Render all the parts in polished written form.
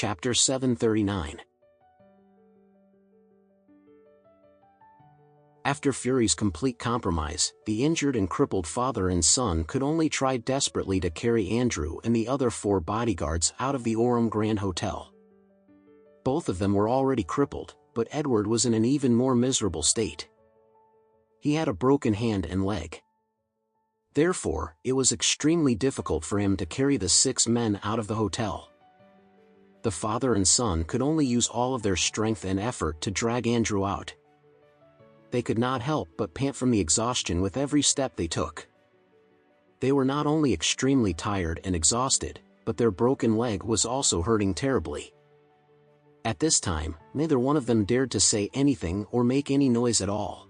Chapter 739. After Fury's complete compromise, the injured and crippled father and son could only try desperately to carry Andrew and the other 4 bodyguards out of the Orem Grand Hotel. Both of them were already crippled, but Edward was in an even more miserable state. He had a broken hand and leg. Therefore, it was extremely difficult for him to carry the 6 men out of the hotel. The father and son could only use all of their strength and effort to drag Andrew out. They could not help but pant from the exhaustion with every step they took. They were not only extremely tired and exhausted, but their broken leg was also hurting terribly. At this time, neither one of them dared to say anything or make any noise at all.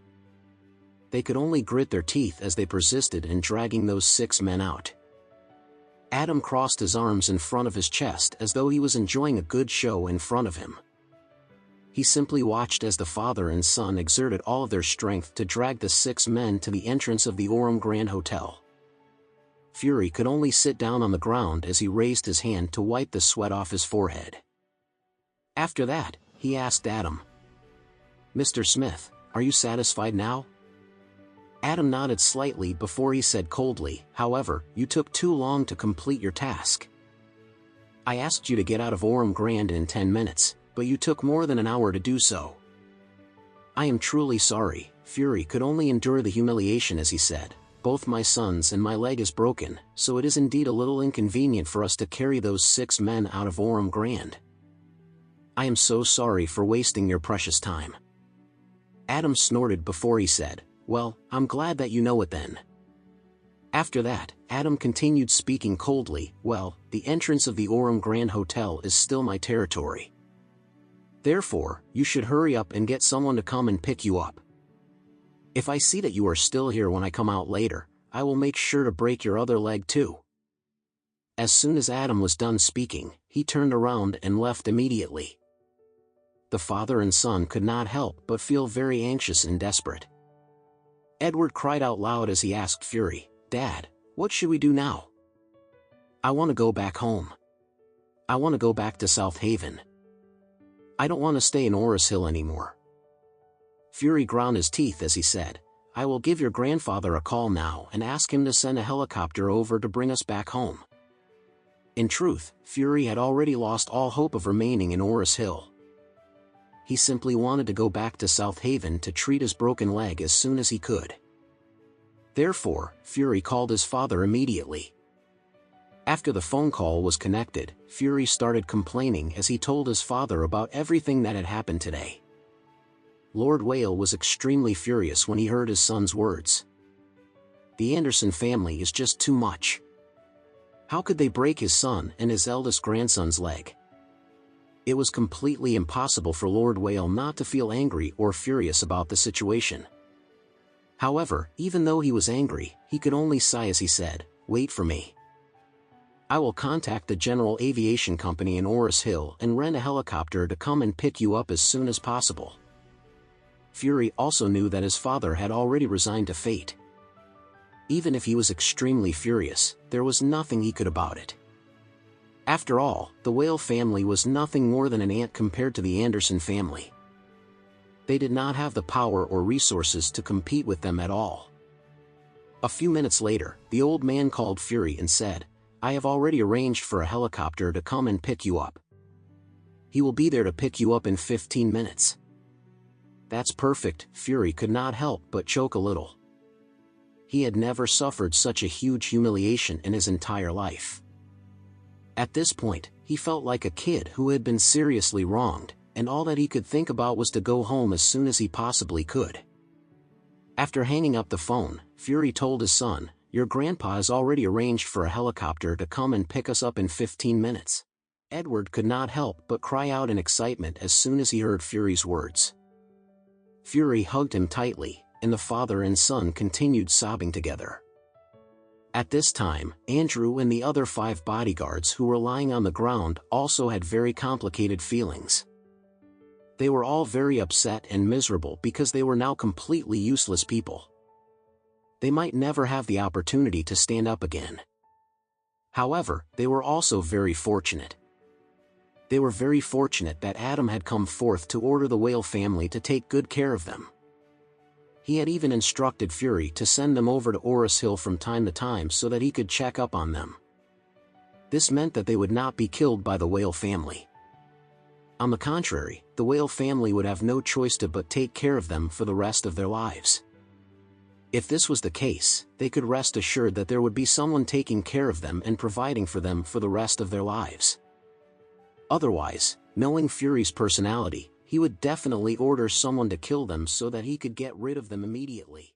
They could only grit their teeth as they persisted in dragging those 6 men out. Adam crossed his arms in front of his chest as though he was enjoying a good show in front of him. He simply watched as the father and son exerted all of their strength to drag the 6 men to the entrance of the Orem Grand Hotel. Fury could only sit down on the ground as he raised his hand to wipe the sweat off his forehead. After that, he asked Adam, "Mr. Smith, are you satisfied now?" Adam nodded slightly before he said coldly, "However, you took too long to complete your task. I asked you to get out of Orem Grand in 10 minutes, but you took more than an hour to do so." "I am truly sorry." Fury could only endure the humiliation as he said, "Both my sons and my leg is broken, so it is indeed a little inconvenient for us to carry those 6 men out of Orem Grand. I am so sorry for wasting your precious time." Adam snorted before he said, "Well, I'm glad that you know it then." After that, Adam continued speaking coldly, "Well, the entrance of the Orem Grand Hotel is still my territory. Therefore, you should hurry up and get someone to come and pick you up. If I see that you are still here when I come out later, I will make sure to break your other leg too." As soon as Adam was done speaking, he turned around and left immediately. The father and son could not help but feel very anxious and desperate. Edward cried out loud as he asked Fury, "Dad, what should we do now? I want to go back home. I want to go back to South Haven. I don't want to stay in Orris Hill anymore." Fury ground his teeth as he said, "I will give your grandfather a call now and ask him to send a helicopter over to bring us back home." In truth, Fury had already lost all hope of remaining in Orris Hill. He simply wanted to go back to South Haven to treat his broken leg as soon as he could. Therefore, Fury called his father immediately. After the phone call was connected, Fury started complaining as he told his father about everything that had happened today. Lord Whale was extremely furious when he heard his son's words. The Anderson family is just too much. How could they break his son and his eldest grandson's leg? It was completely impossible for Lord Whale not to feel angry or furious about the situation. However, even though he was angry, he could only sigh as he said, "Wait for me. I will contact the General Aviation Company in Orris Hill and rent a helicopter to come and pick you up as soon as possible." Fury also knew that his father had already resigned to fate. Even if he was extremely furious, there was nothing he could about it. After all, the Whale family was nothing more than an ant compared to the Anderson family. They did not have the power or resources to compete with them at all. A few minutes later, the old man called Fury and said, "I have already arranged for a helicopter to come and pick you up. He will be there to pick you up in 15 minutes. "That's perfect." Fury could not help but choke a little. He had never suffered such a huge humiliation in his entire life. At this point, he felt like a kid who had been seriously wronged, and all that he could think about was to go home as soon as he possibly could. After hanging up the phone, Fury told his son, "Your grandpa has already arranged for a helicopter to come and pick us up in 15 minutes. Edward could not help but cry out in excitement as soon as he heard Fury's words. Fury hugged him tightly, and the father and son continued sobbing together. At this time, Andrew and the other 5 bodyguards who were lying on the ground also had very complicated feelings. They were all very upset and miserable because they were now completely useless people. They might never have the opportunity to stand up again. However, they were also very fortunate. They were very fortunate that Adam had come forth to order the whale family to take good care of them. He had even instructed Fury to send them over to Orus Hill from time to time so that he could check up on them. This meant that they would not be killed by the whale family. On the contrary, the whale family would have no choice but take care of them for the rest of their lives. If this was the case, they could rest assured that there would be someone taking care of them and providing for them for the rest of their lives. Otherwise, knowing Fury's personality, he would definitely order someone to kill them so that he could get rid of them immediately.